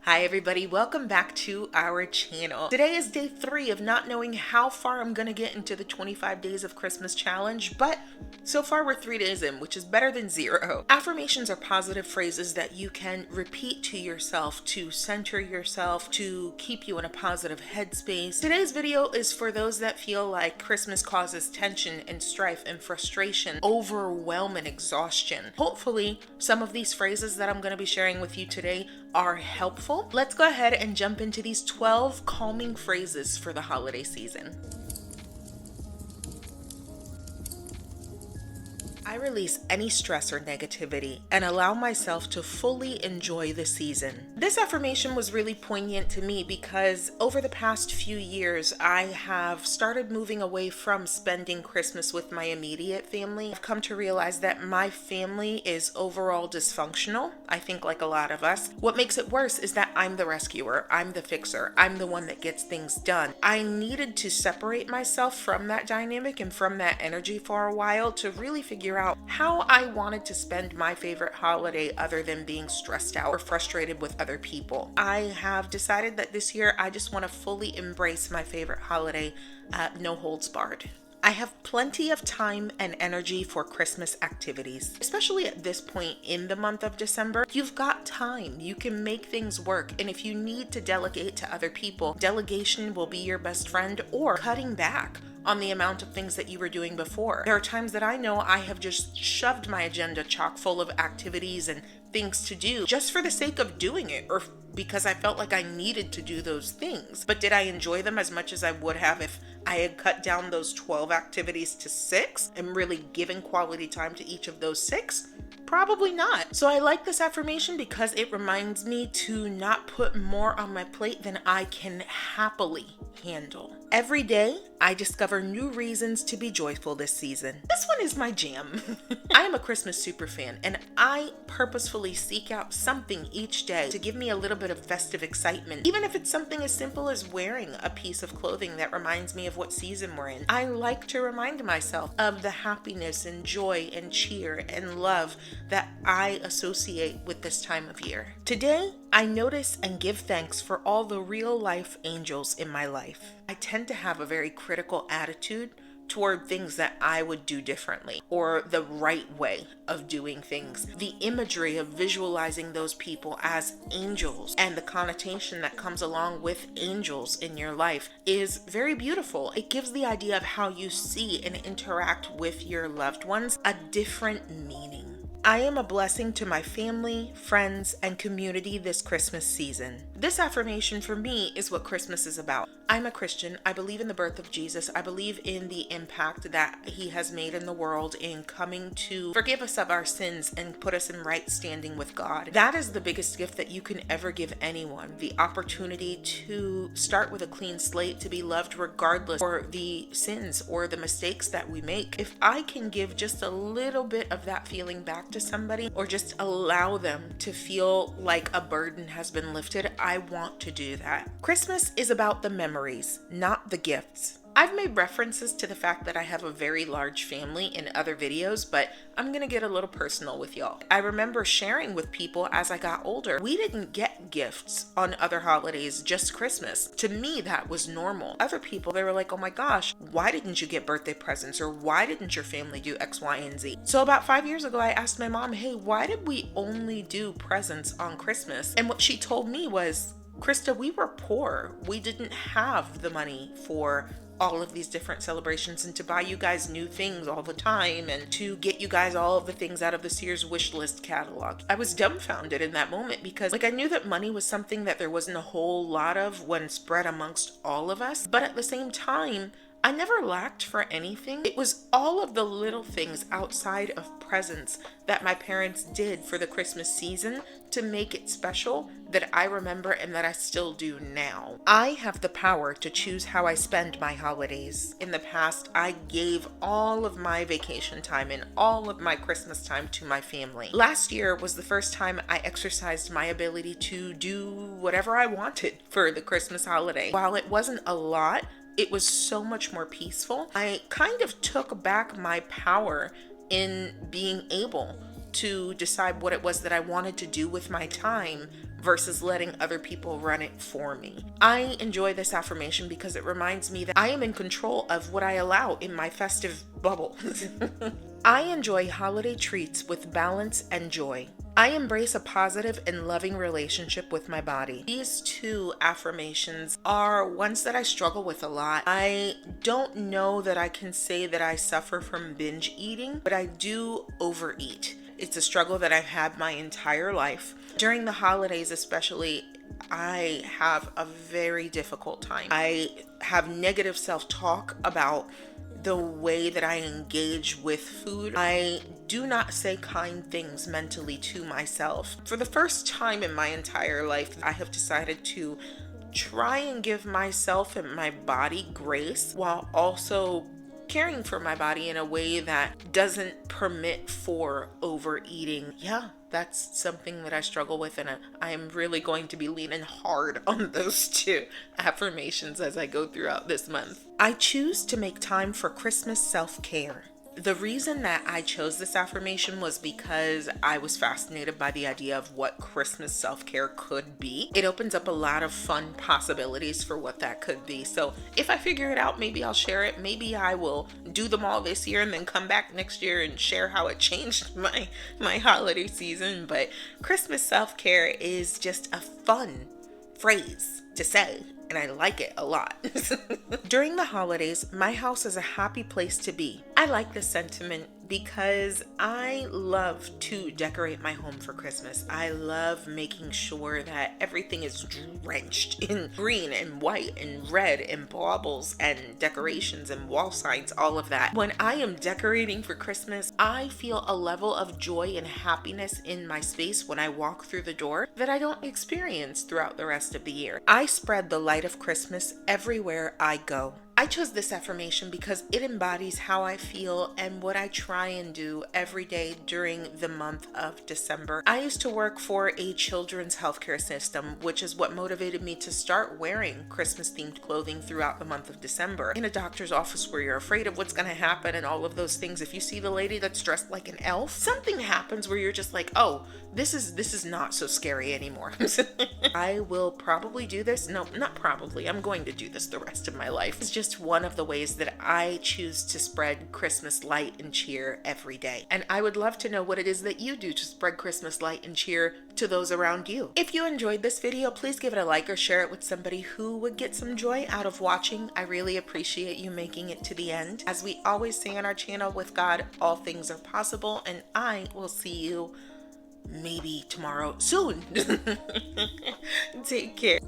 Hi everybody, welcome back to our channel. Today is day 3 of not knowing how far I'm gonna get into the 25 days of Christmas challenge, but so far we're 3 days in, which is better than 0. Affirmations are positive phrases that you can repeat to yourself to center yourself, to keep you in a positive headspace. Today's video is for those that feel like Christmas causes tension and strife and frustration, overwhelm and exhaustion. Hopefully, some of these phrases that I'm gonna be sharing with you today are helpful. Let's go ahead and jump into these 12 calming phrases for the holiday season. I release any stress or negativity and allow myself to fully enjoy the season. This affirmation was really poignant to me because over the past few years, I have started moving away from spending Christmas with my immediate family. I've come to realize that my family is overall dysfunctional. I think like a lot of us. What makes it worse is that I'm the rescuer, I'm the fixer, I'm the one that gets things done. I needed to separate myself from that dynamic and from that energy for a while to really figure out how I wanted to spend my favorite holiday other than being stressed out or frustrated with other people. I have decided that this year I just want to fully embrace my favorite holiday, no holds barred. I have plenty of time and energy for Christmas activities, especially at this point in the month of December. You've got time, you can make things work, and if you need to delegate to other people, delegation will be your best friend, or cutting back on the amount of things that you were doing before. There are times that I know I have just shoved my agenda chock full of activities and things to do just for the sake of doing it, or because I felt like I needed to do those things. But did I enjoy them as much as I would have if I had cut down those 12 activities to 6 and really given quality time to each of those 6? Probably not. So I like this affirmation because it reminds me to not put more on my plate than I can happily handle. Every day, I discover new reasons to be joyful this season. This one is my jam. I am a Christmas superfan, and I purposefully seek out something each day to give me a little bit of festive excitement, even if it's something as simple as wearing a piece of clothing that reminds me of what season we're in. I like to remind myself of the happiness and joy and cheer and love that I associate with this time of year. Today, I notice and give thanks for all the real-life angels in my life. I tend to have a very critical attitude toward things that I would do differently, or the right way of doing things. The imagery of visualizing those people as angels and the connotation that comes along with angels in your life is very beautiful. It gives the idea of how you see and interact with your loved ones a different meaning. I am a blessing to my family, friends, and community this Christmas season. This affirmation for me is what Christmas is about. I'm a Christian. I believe in the birth of Jesus. I believe in the impact that he has made in the world in coming to forgive us of our sins and put us in right standing with God. That is the biggest gift that you can ever give anyone. The opportunity to start with a clean slate, to be loved regardless for the sins or the mistakes that we make. If I can give just a little bit of that feeling back to somebody, or just allow them to feel like a burden has been lifted, I want to do that. Christmas is about the memories, not the gifts. I've made references to the fact that I have a very large family in other videos, but I'm gonna get a little personal with y'all. I remember sharing with people as I got older, we didn't get gifts on other holidays, just Christmas. To me, that was normal. Other people, they were like, oh my gosh, why didn't you get birthday presents? Or why didn't your family do X, Y, and Z? So about 5 years ago, I asked my mom, hey, why did we only do presents on Christmas? And what she told me was, Krista, we were poor. We didn't have the money for all of these different celebrations and to buy you guys new things all the time and to get you guys all of the things out of the Sears wish list catalog. I was dumbfounded in that moment because I knew that money was something that there wasn't a whole lot of when spread amongst all of us, but at the same time, I never lacked for anything. It was all of the little things outside of presents that my parents did for the Christmas season to make it special that I remember and that I still do now. I have the power to choose how I spend my holidays. In the past, I gave all of my vacation time and all of my Christmas time to my family. Last year was the first time I exercised my ability to do whatever I wanted for the Christmas holiday. While it wasn't a lot, it was so much more peaceful. I kind of took back my power in being able to decide what it was that I wanted to do with my time versus letting other people run it for me. I enjoy this affirmation because it reminds me that I am in control of what I allow in my festive bubble. I enjoy holiday treats with balance and joy. I embrace a positive and loving relationship with my body. These two affirmations are ones that I struggle with a lot. I don't know that I can say that I suffer from binge eating, but I do overeat. It's a struggle that I've had my entire life. During the holidays especially, I have a very difficult time. I have negative self-talk about the way that I engage with food. I do not say kind things mentally to myself. For the first time in my entire life, I have decided to try and give myself and my body grace while also caring for my body in a way that doesn't permit for overeating. Yeah, that's something that I struggle with, and I'm really going to be leaning hard on those two affirmations as I go throughout this month. I choose to make time for Christmas self-care. The reason that I chose this affirmation was because I was fascinated by the idea of what Christmas self-care could be. It opens up a lot of fun possibilities for what that could be. So if I figure it out, maybe I'll share it. Maybe I will do them all this year and then come back next year and share how it changed my holiday season. But Christmas self-care is just a fun phrase to say, and I like it a lot. During the holidays, my house is a happy place to be. I like this sentiment because I love to decorate my home for Christmas. I love making sure that everything is drenched in green and white and red and baubles and decorations and wall signs, all of that. When I am decorating for Christmas, I feel a level of joy and happiness in my space when I walk through the door that I don't experience throughout the rest of the year. I spread the light of Christmas everywhere I go. I chose this affirmation because it embodies how I feel and what I try and do every day during the month of December. I used to work for a children's healthcare system, which is what motivated me to start wearing Christmas-themed clothing throughout the month of December. In a doctor's office where you're afraid of what's going to happen and all of those things, if you see the lady that's dressed like an elf, something happens where you're just like, oh, this is not so scary anymore. I will probably do this. No, not probably. I'm going to do this the rest of my life. It's just one of the ways that I choose to spread Christmas light and cheer every day. And I would love to know what it is that you do to spread Christmas light and cheer to those around you. If you enjoyed this video, please give it a like or share it with somebody who would get some joy out of watching. I really appreciate you making it to the end. As we always say on our channel, with God, all things are possible, and I will see you maybe tomorrow soon. Take care.